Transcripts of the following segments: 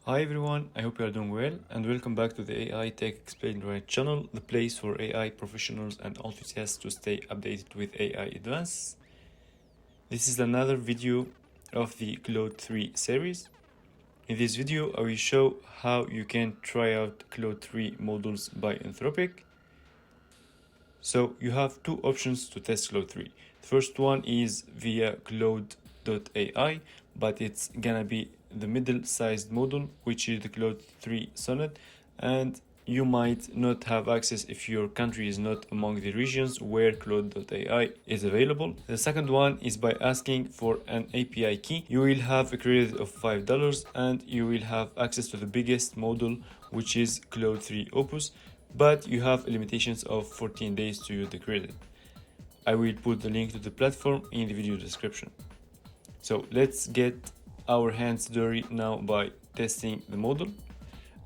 Hi everyone, I hope you are doing well and welcome back to the AI Tech Explained Right channel, the place for AI professionals and enthusiasts to stay updated with AI advances. This is another video of the CLAUDE3 series. In this video, I will show how you can try out CLAUDE3 models by Anthropic. So you have two options to test CLAUDE3. The first one is via CLAUDE.ai, but it's gonna be the middle-sized model, which is the CLAUDE3 Sonnet, and you might not have access if your country is not among the regions where CLAUDE.ai is available. The second one is by asking for an API key. You will have a credit of $5 and you will have access to the biggest model, which is CLAUDE3 Opus, but you have limitations of 14 days to use the credit. I will put the link to the platform in the video description. So let's get our hands dirty now by testing the model.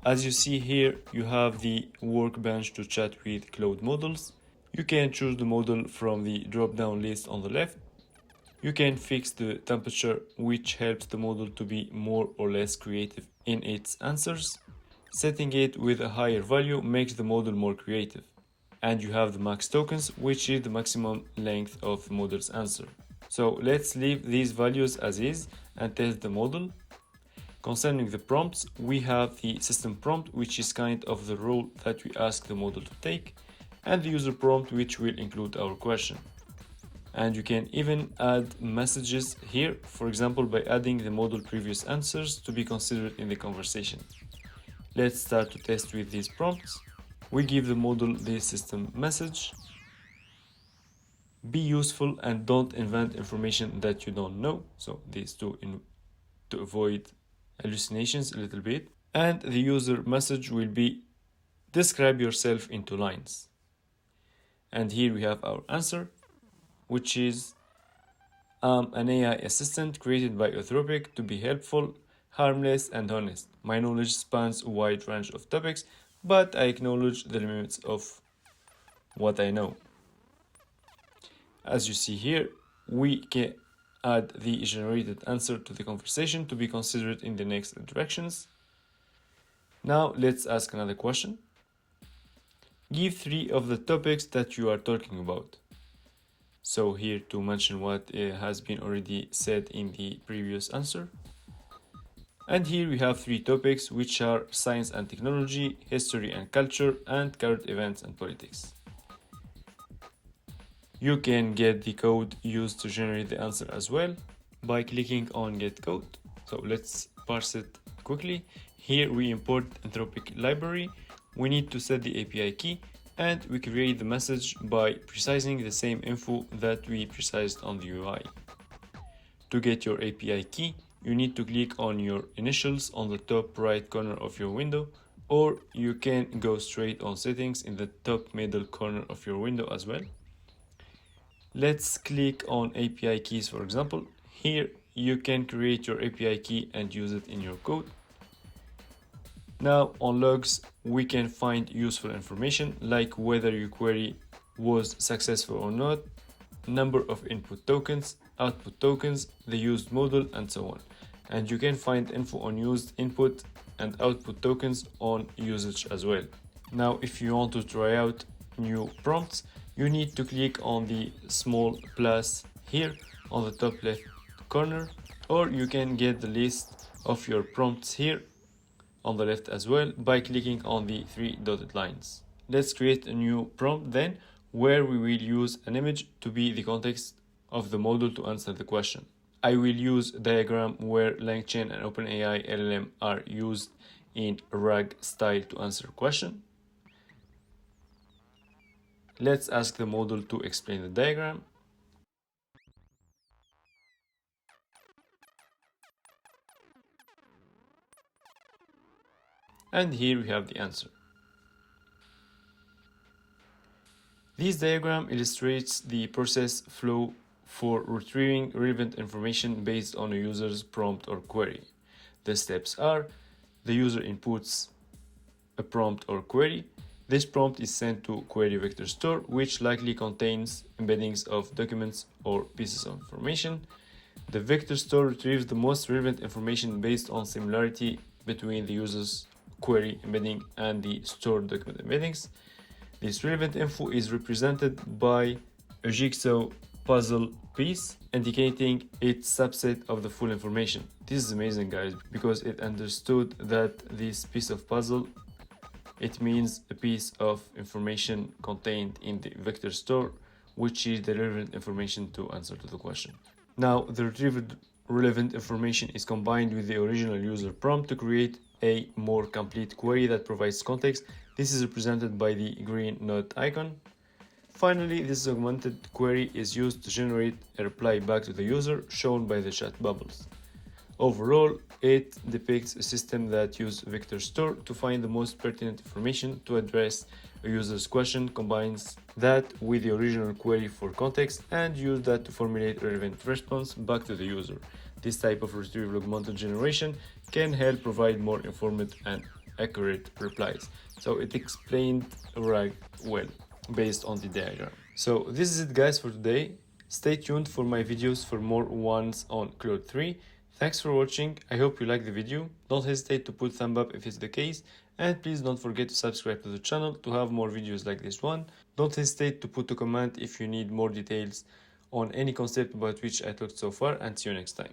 As you see here, you have the workbench to chat with Claude models. You can choose the model from the drop-down list on the left. You can fix the temperature, which helps the model to be more or less creative in its answers. Setting it with a higher value makes the model more creative. And you have the max tokens, which is the maximum length of the model's answer. So let's leave these values as is and test the model. Concerning the prompts, we have the system prompt, which is kind of the role that we ask the model to take, and the user prompt, which will include our question. And you can even add messages here, for example, by adding the model previous answers to be considered in the conversation. Let's start to test with these prompts. We give the model the system message. Be useful and don't invent information that you don't know. So these two to avoid hallucinations a little bit. And the user message will be describe yourself in 2 lines. And here we have our answer, which is an AI assistant created by Anthropic to be helpful, harmless, and honest. My knowledge spans a wide range of topics, but I acknowledge the limits of what I know. As you see here, we can add the generated answer to the conversation to be considered in the next interactions. Now let's ask another question. Give 3 of the topics that you are talking about. So here to mention what has been already said in the previous answer. And here we have 3 topics, which are science and technology, history and culture, and current events and politics. You can get the code used to generate the answer as well by clicking on get code. So let's parse it quickly. Here we import Anthropic library. We need to set the API key and we create the message by precising the same info that we precised on the UI. To get your API key, you need to click on your initials on the top right corner of your window, or you can go straight on settings in the top middle corner of your window as well. Let's click on API keys, for example. Here you can create your API key and use it in your code. Now on logs, we can find useful information like whether your query was successful or not, number of input tokens, output tokens, the used model, and so on. And you can find info on used input and output tokens on usage as well. Now, if you want to try out new prompts, you need to click on the small plus here on the top left corner, or you can get the list of your prompts here on the left as well by clicking on the 3 dotted lines. Let's create a new prompt then, where we will use an image to be the context of the model to answer the question. I will use a diagram where LangChain and OpenAI LLM are used in RAG style to answer a question. Let's ask the model to explain the diagram. And here we have the answer. This diagram illustrates the process flow for retrieving relevant information based on a user's prompt or query. The steps are: the user inputs a prompt or query. This prompt is sent to query vector store, which likely contains embeddings of documents or pieces of information. The vector store retrieves the most relevant information based on similarity between the user's query embedding and the stored document embeddings. This relevant info is represented by a jigsaw puzzle piece indicating its subset of the full information. This is amazing, guys, because it understood that this piece of puzzle, it means a piece of information contained in the vector store, which is the relevant information to answer to the question. Now, the retrieved relevant information is combined with the original user prompt to create a more complete query that provides context. This is represented by the green note icon. Finally, this augmented query is used to generate a reply back to the user, shown by the chat bubbles. Overall, it depicts a system that uses vector store to find the most pertinent information to address a user's question, combines that with the original query for context, and use that to formulate a relevant response back to the user. This type of retrieval augmented generation can help provide more informed and accurate replies. So it explained right well based on the diagram. So this is it, guys, for today. Stay tuned for my videos for more ones on CLAUDE3. Thanks for watching. I hope you liked the video. Don't hesitate to put thumb up if it's the case, and please don't forget to subscribe to the channel to have more videos like this one. Don't hesitate to put a comment if you need more details on any concept about which I talked so far, and see you next time.